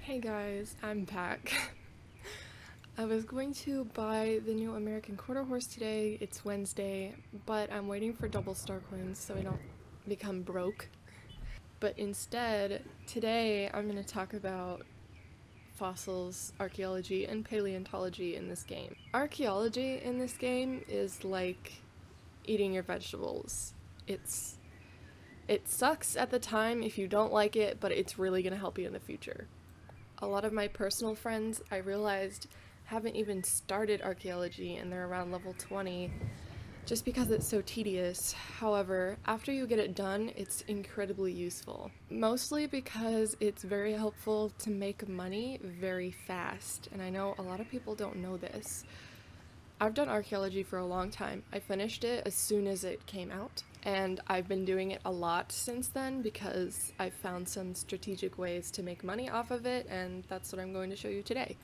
Hey guys, I'm back. I was going to buy the new American Quarter Horse today. It's Wednesday, but I'm waiting for double star coins so I don't become broke. But instead, today I'm going to talk about fossils, archaeology, and paleontology in this game. Archaeology in this game is like eating your vegetables. It sucks at the time if you don't like it, but it's really going to help you in the future. A lot of my personal friends, I realized, haven't even started archaeology and they're around level 20 just because it's so tedious. However, after you get it done, it's incredibly useful. Mostly because it's very helpful to make money very fast, and I know a lot of people don't know this. I've done archaeology for a long time. I finished it as soon as it came out, and I've been doing it a lot since then because I've found some strategic ways to make money off of it, and that's what I'm going to show you today.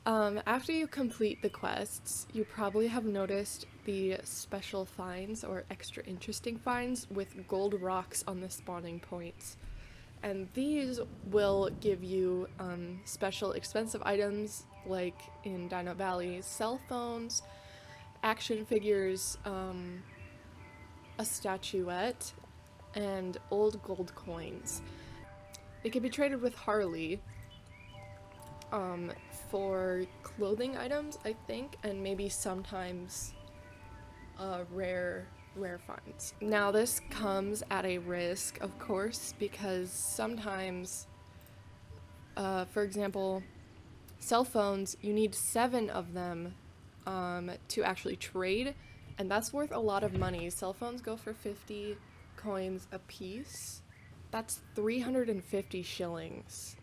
After you complete the quests, you probably have noticed the special finds or extra interesting finds with gold rocks on the spawning points. And these will give you special expensive items like in Dino Valley, cell phones, action figures, a statuette, and old gold coins. It can be traded with Harley for clothing items, I think, and maybe sometimes rare finds. Now this comes at a risk, of course, because sometimes, for example, cell phones, you need 7 of them to actually trade, and that's worth a lot of money. Cell phones go for 50 coins a piece. That's 350 shillings.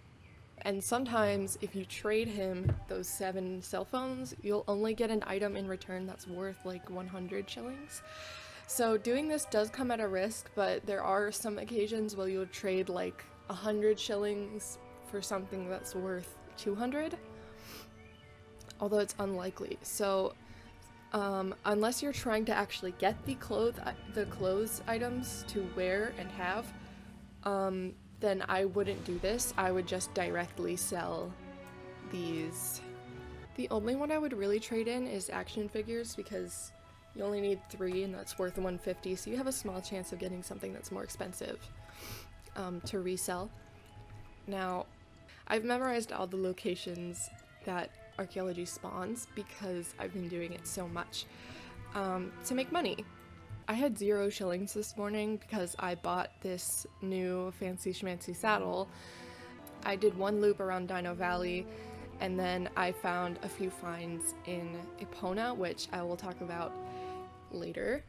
And sometimes if you trade him those 7 cell phones, you'll only get an item in return that's worth like 100 shillings. So doing this does come at a risk, but there are some occasions where you'll trade like 100 shillings for something that's worth 200, although it's unlikely. So unless you're trying to actually get the clothes items to wear and have, then I wouldn't do this. I would just directly sell these. The only one I would really trade in is action figures because you only need 3 and that's worth 150, so you have a small chance of getting something that's more expensive to resell. Now, I've memorized all the locations that archaeology spawns because I've been doing it so much to make money. I had 0 shillings this morning because I bought this new fancy schmancy saddle. I did one loop around Dino Valley, and then I found a few finds in Epona, which I will talk about later,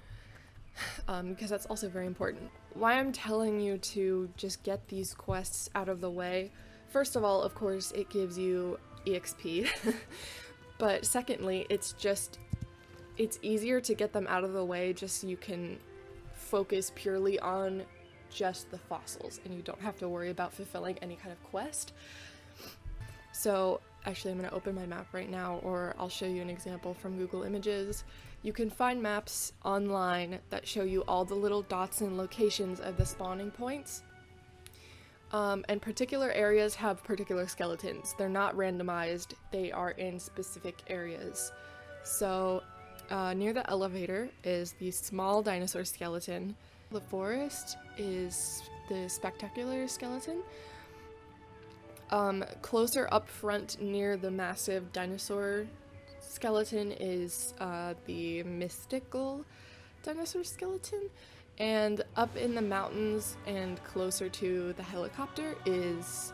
because that's also very important. Why I'm telling you to just get these quests out of the way, first of all, of course, it gives you EXP, but secondly, it's easier to get them out of the way just so you can focus purely on just the fossils and you don't have to worry about fulfilling any kind of quest. So actually I'm going to open my map right now, or I'll show you an example from Google Images. You can find maps online that show you all the little dots and locations of the spawning points. And particular areas have particular skeletons. They're not randomized, they are in specific areas. So near the elevator is the small dinosaur skeleton. The forest is the spectacular skeleton. Closer up front near the massive dinosaur skeleton is the mystical dinosaur skeleton. And up in the mountains and closer to the helicopter is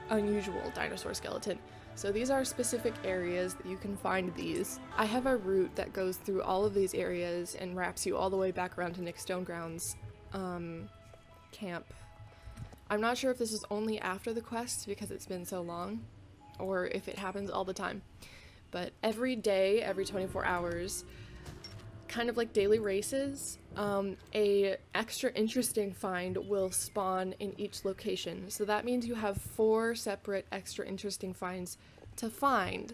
unusual dinosaur skeleton. So these are specific areas that you can find these. I have a route that goes through all of these areas and wraps you all the way back around to Nick Stoneground's camp. I'm not sure if this is only after the quest because it's been so long, or if it happens all the time. But every day, every 24 hours, kind of like daily races, a extra interesting find will spawn in each location. So that means you have 4 separate extra interesting finds to find.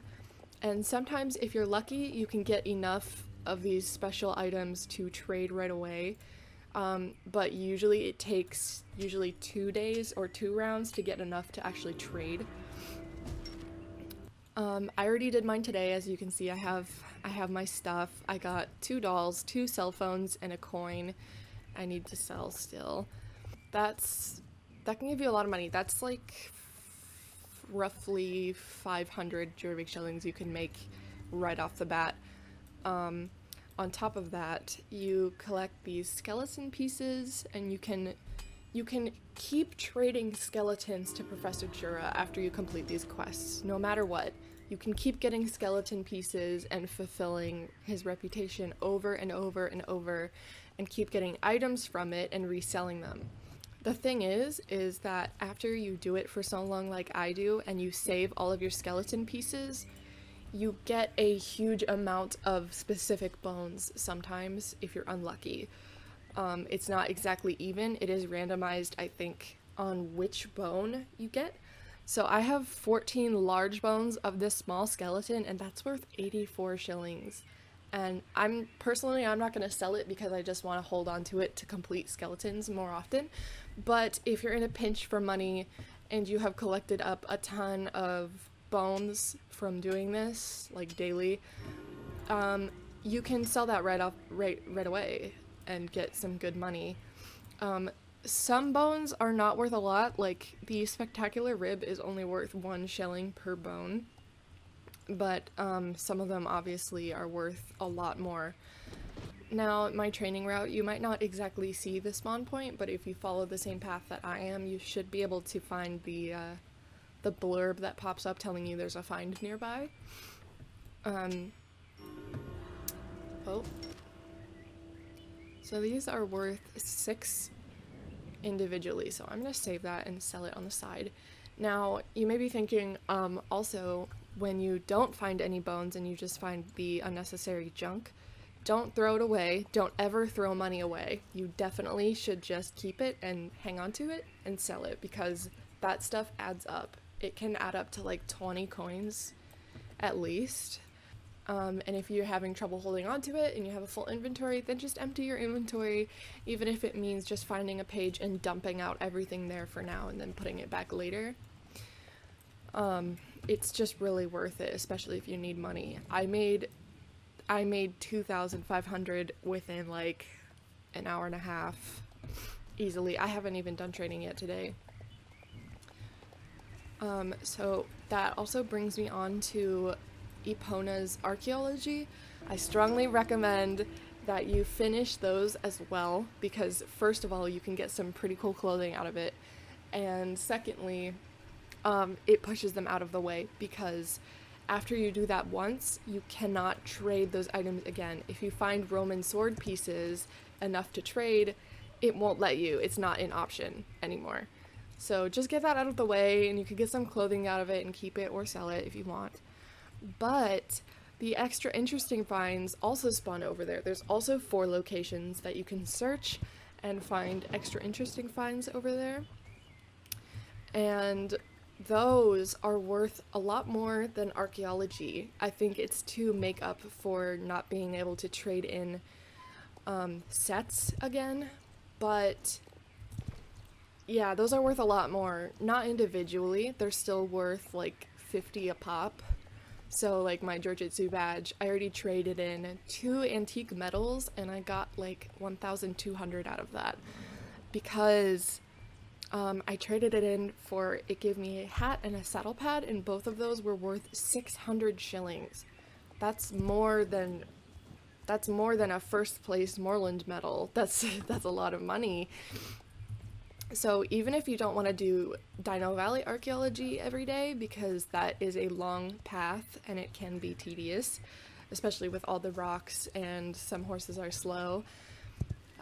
And sometimes if you're lucky, you can get enough of these special items to trade right away. But usually it takes 2 days or 2 rounds to get enough to actually trade. I already did mine today. As you can see, I have my stuff. I got 2 dolls, 2 cell phones, and a coin I need to sell still. That can give you a lot of money. That's like roughly 500 Jorvik shillings you can make right off the bat. On top of that, you collect these skeleton pieces, and you can keep trading skeletons to Professor Jura after you complete these quests, no matter what. You can keep getting skeleton pieces and fulfilling his reputation over and over and over, and keep getting items from it and reselling them. The thing is that after you do it for so long like I do, and you save all of your skeleton pieces, you get a huge amount of specific bones sometimes if you're unlucky. It's not exactly even. It is randomized, I think, on which bone you get. So I have 14 large bones of this small skeleton, and that's worth 84 shillings. And I'm not going to sell it because I just want to hold on to it to complete skeletons more often. But if you're in a pinch for money and you have collected up a ton of bones from doing this, like daily, you can sell that right away and get some good money. Some bones are not worth a lot, like the spectacular rib is only worth 1 shilling per bone, but some of them obviously are worth a lot more. Now, my training route, you might not exactly see the spawn point, but if you follow the same path that I am, you should be able to find the blurb that pops up telling you there's a find nearby. So these are worth 6 individually, so I'm gonna save that and sell it on the side. Now, you may be thinking, also, when you don't find any bones and you just find the unnecessary junk, don't throw it away. Don't ever throw money away. You definitely should just keep it and hang on to it and sell it, because that stuff adds up. It can add up to like 20 coins at least. And if you're having trouble holding on to it and you have a full inventory, then just empty your inventory, even if it means just finding a page and dumping out everything there for now and then putting it back later. It's just really worth it, especially if you need money. I made 2,500 within like an hour and a half easily. I haven't even done training yet today. So that also brings me on to Epona's Archaeology. I strongly recommend that you finish those as well, because first of all, you can get some pretty cool clothing out of it, and secondly, it pushes them out of the way, because after you do that once, you cannot trade those items again. If you find Roman sword pieces enough to trade, it won't let you. It's not an option anymore. So just get that out of the way, and you can get some clothing out of it and keep it or sell it if you want. But the extra interesting finds also spawn over there. There's also 4 locations that you can search and find extra interesting finds over there. And those are worth a lot more than Archaeology. I think it's to make up for not being able to trade in sets again. But yeah, those are worth a lot more. Not individually. They're still worth like 50 a pop. So like my Jujutsu badge, I already traded in 2 antique metals and I got like 1,200 out of that, because I traded it in for, it gave me a hat and a saddle pad, and both of those were worth 600 shillings. That's more than a first place Moreland medal. That's a lot of money. So even if you don't want to do Dino Valley Archaeology every day, because that is a long path and it can be tedious, especially with all the rocks and some horses are slow,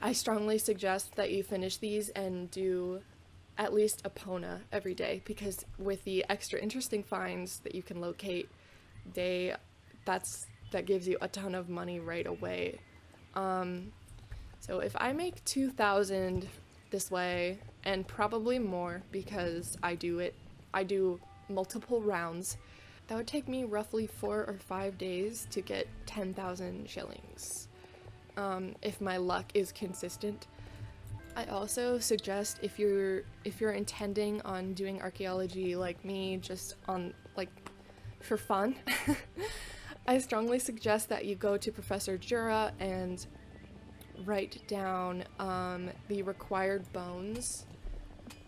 I strongly suggest that you finish these and do at least Epona every day, because with the extra interesting finds that you can locate, that gives you a ton of money right away. So if I make 2,000 this way, and probably more because I do multiple rounds, that would take me roughly 4 or 5 days to get 10,000 shillings, if my luck is consistent. I also suggest if you're intending on doing archaeology like me, just on like for fun, I strongly suggest that you go to Professor Jura and write down the required bones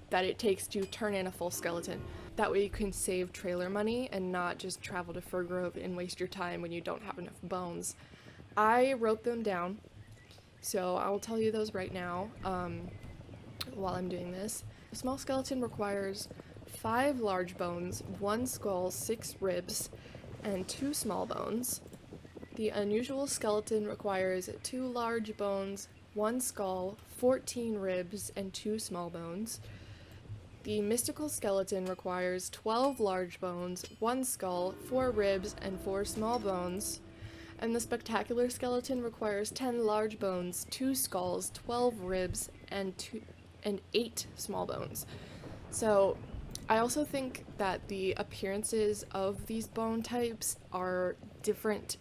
that it takes to turn in a full skeleton. That way you can save trailer money and not just travel to Fir Grove and waste your time when you don't have enough bones. I wrote them down, so I will tell you those right now while I'm doing this. A small skeleton requires 5 large bones, 1 skull, 6 ribs, and 2 small bones. The unusual skeleton requires 2 large bones, 1 skull, 14 ribs, and 2 small bones. The mystical skeleton requires 12 large bones, 1 skull, 4 ribs, and 4 small bones. And the spectacular skeleton requires 10 large bones, 2 skulls, 12 ribs, and 8 small bones. So I also think that the appearances of these bone types are different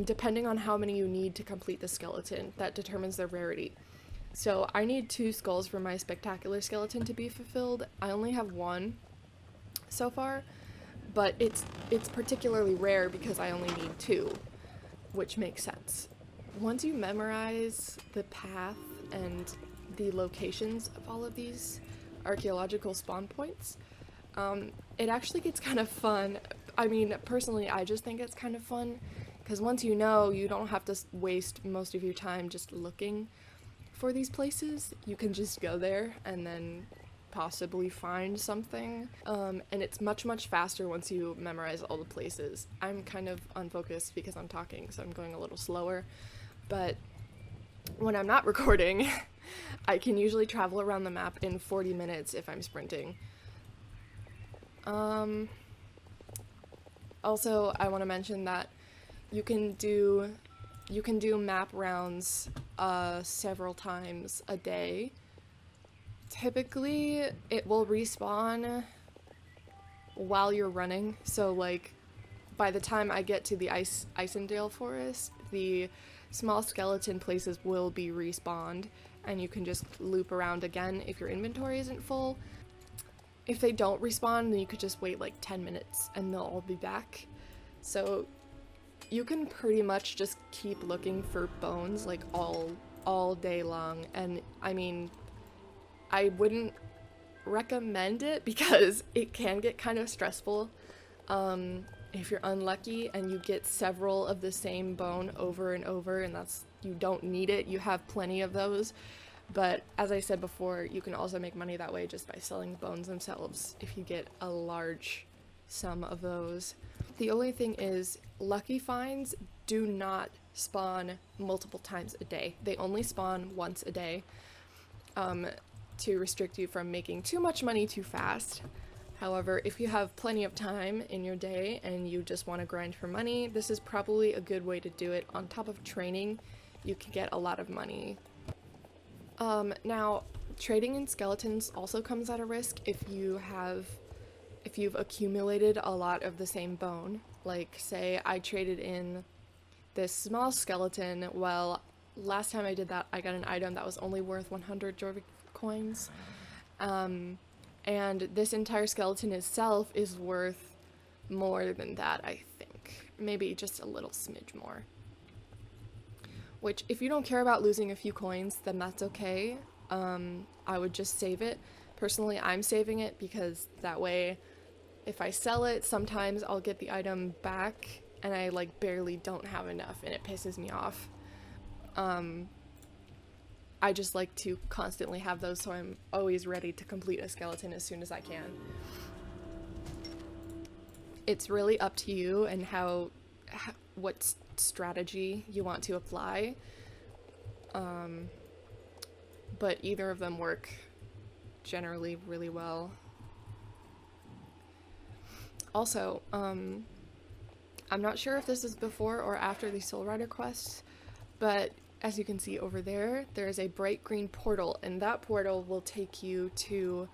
depending on how many you need to complete the skeleton. That determines their rarity. So I need 2 skulls for my spectacular skeleton to be fulfilled. I only have 1 so far, but it's particularly rare because I only need 2, which makes sense. Once you memorize the path and the locations of all of these archaeological spawn points, it actually gets kind of fun. I mean, personally, I just think it's kind of fun because once you know, you don't have to waste most of your time just looking for these places. You can just go there and then possibly find something, and it's much faster once you memorize all the places. I'm kind of unfocused because I'm talking, so I'm going a little slower, but when I'm not recording, I can usually travel around the map in 40 minutes if I'm sprinting. Also, I want to mention that you can do map rounds several times a day. Typically, it will respawn while you're running, so like by the time I get to the Isendale Forest, the small skeleton places will be respawned, and you can just loop around again if your inventory isn't full. If they don't respawn, then you could just wait like 10 minutes and they'll all be back. So you can pretty much just keep looking for bones like all day long, and I mean, I wouldn't recommend it because it can get kind of stressful if you're unlucky and you get several of the same bone over and over, and you don't need it. You have plenty of those, but as I said before, you can also make money that way just by selling the bones themselves if you get a large sum of those. The only thing is, lucky finds do not spawn multiple times a day. They only spawn once a day to restrict you from making too much money too fast. However, if you have plenty of time in your day and you just want to grind for money, this is probably a good way to do it. On top of training, you can get a lot of money. Now, trading in skeletons also comes at a risk if you've accumulated a lot of the same bone. Like, say I traded in this small skeleton. Well, last time I did that, I got an item that was only worth 100 Jorvik coins. And this entire skeleton itself is worth more than that, I think. Maybe just a little smidge more. Which, if you don't care about losing a few coins, then that's okay. I would just save it. Personally, I'm saving it because that way, if I sell it, sometimes I'll get the item back and I like barely don't have enough and it pisses me off. I just like to constantly have those, so I'm always ready to complete a skeleton as soon as I can. It's really up to you and what strategy you want to apply. But either of them work generally really well. Also, I'm not sure if this is before or after the Soul Rider quests, but as you can see over there, there is a bright green portal, and that portal will take you to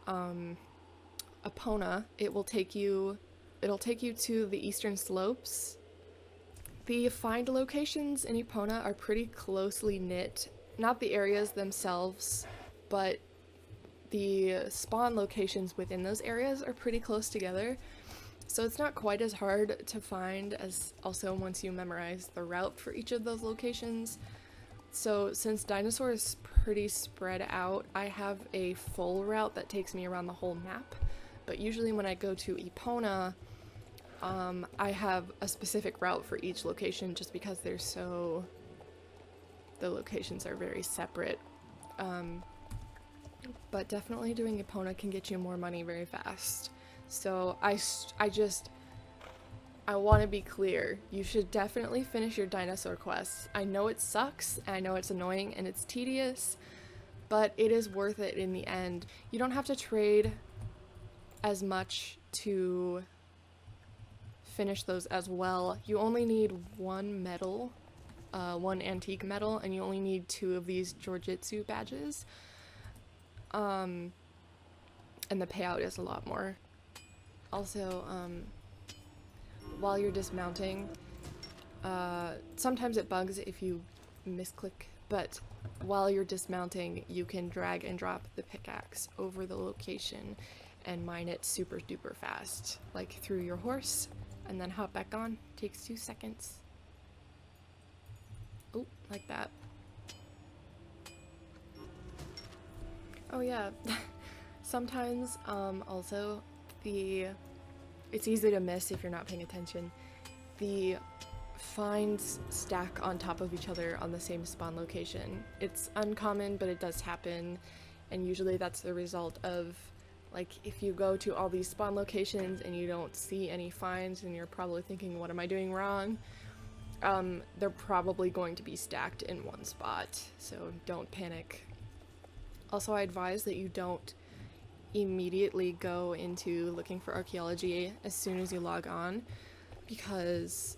Epona. It'll take you to the eastern slopes. The find locations in Epona are pretty closely knit. not the areas themselves, but the spawn locations within those areas are pretty close together. So it's not quite as hard to find as also once you memorize the route for each of those locations. So since Dinosaur is pretty spread out, I have a full route that takes me around the whole map. But usually when I go to Epona, I have a specific route for each location just because the locations are very separate. But definitely doing Epona can get you more money very fast. So I want to be clear, you should definitely finish your dinosaur quests. I know it sucks, and I know it's annoying, and it's tedious, but it is worth it in the end. You don't have to trade as much to finish those as well. You only need one medal, one antique medal, and you only need 2 of these Jiu-Jitsu badges. And the payout is a lot more. Also, while you're dismounting, sometimes it bugs if you misclick, but while you're dismounting, you can drag and drop the pickaxe over the location and mine it super duper fast, like through your horse, and then hop back on. Takes 2 seconds. Oh, like that. Oh yeah, sometimes also it's easy to miss if you're not paying attention. The finds stack on top of each other on the same spawn location. It's uncommon, but it does happen, and usually that's the result of, like, if you go to all these spawn locations and you don't see any finds and you're probably thinking, what am I doing wrong? They're probably going to be stacked in one spot, so don't panic. Also, I advise that you don't immediately go into looking for archaeology as soon as you log on, because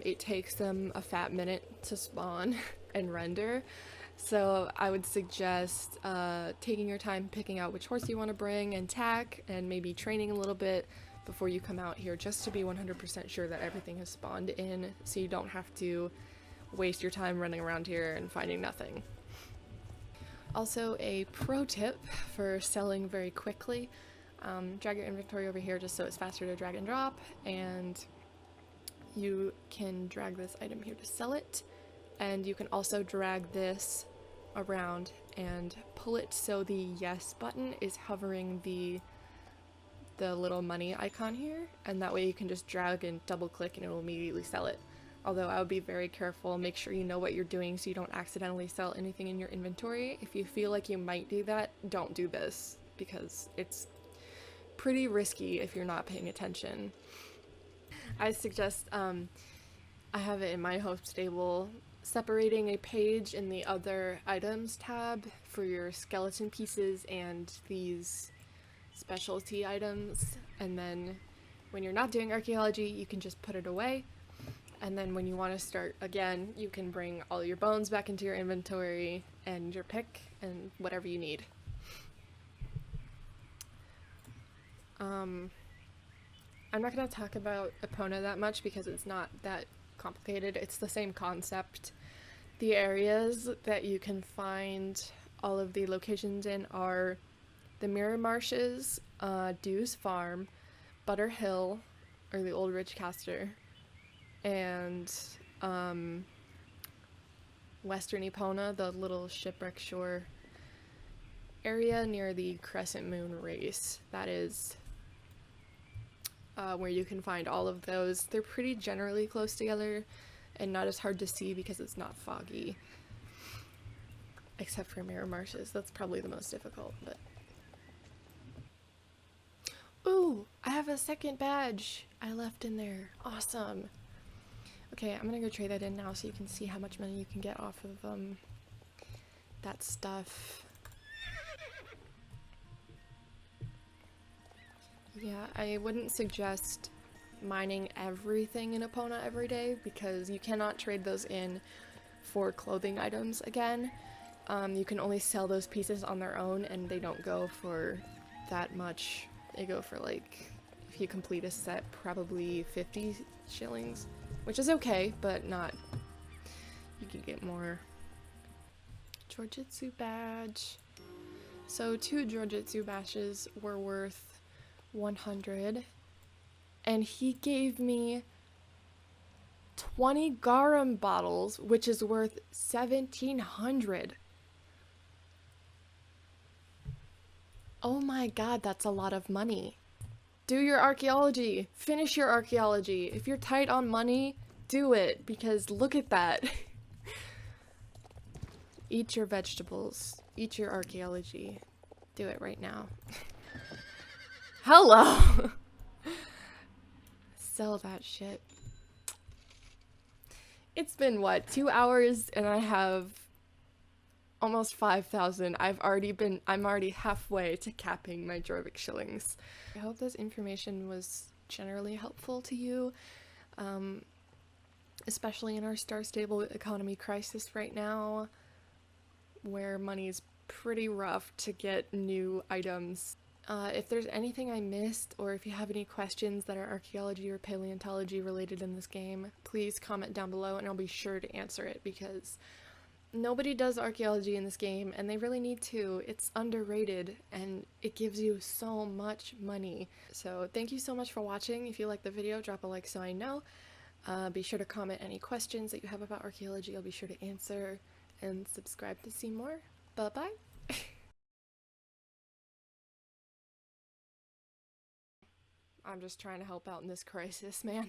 it takes them a fat minute to spawn and render. So I would suggest taking your time picking out which horse you want to bring and tack, and maybe training a little bit before you come out here, just to be 100% sure that everything has spawned in, so you don't have to waste your time running around here and finding nothing. Also, a pro tip for selling very quickly, drag your inventory over here just so it's faster to drag and drop, and you can drag this item here to sell it, and you can also drag this around and pull it so the yes button is hovering the little money icon here, and that way you can just drag and double click and it will immediately sell it. Although I would be very careful, make sure you know what you're doing so you don't accidentally sell anything in your inventory. If you feel like you might do that, don't do this, because it's pretty risky if you're not paying attention. I suggest, I have it in my home stable, separating a page in the other items tab for your skeleton pieces and these specialty items, and then when you're not doing archaeology, you can just put it away. And then when you want to start again, you can bring all your bones back into your inventory and your pick and whatever you need. I'm not going to talk about Epona that much because it's not that complicated. It's the same concept. The areas that you can find all of the locations in are the Mirror Marshes, Dew's Farm, Butter Hill, or the Old Ridgecaster, and Western Epona, the little shipwreck shore area near the Crescent Moon race. That is where you can find all of those. They're pretty generally close together and not as hard to see because it's not foggy. Except for Mirror Marshes, that's probably the most difficult, but... Ooh, I have a second badge I left in there. Awesome. Okay, I'm gonna go trade that in now so you can see how much money you can get off of that stuff. Yeah, I wouldn't suggest mining everything in Epona every day because you cannot trade those in for clothing items again. You can only sell those pieces on their own and they don't go for that much. They go for, like, if you complete a set, probably 50 shillings, which is okay, but not, you can get more. Jujitsu badge. So 2 Jujitsu badges were worth 100, and he gave me 20 garum bottles, which is worth 1,700. Oh my god, that's a lot of money. Do your archaeology. Finish your archaeology. If you're tight on money, do it, because look at that. Eat your vegetables. Eat your archaeology. Do it right now. Hello! Sell that shit. It's been what, 2 hours and I have almost 5,000. I'm already halfway to capping my Jorvik shillings. I hope this information was generally helpful to you, especially in our star-stable economy crisis right now, where money's pretty rough to get new items. If there's anything I missed, or if you have any questions that are archaeology or paleontology related in this game, please comment down below and I'll be sure to answer it, because nobody does archaeology in this game and they really need to. It's underrated and it gives you so much money. So thank you so much for watching. If you liked the video, drop a like so I know. Be sure to comment any questions that you have about archaeology. I'll be sure to answer, and subscribe to see more. Bye bye. I'm just trying to help out in this crisis, man.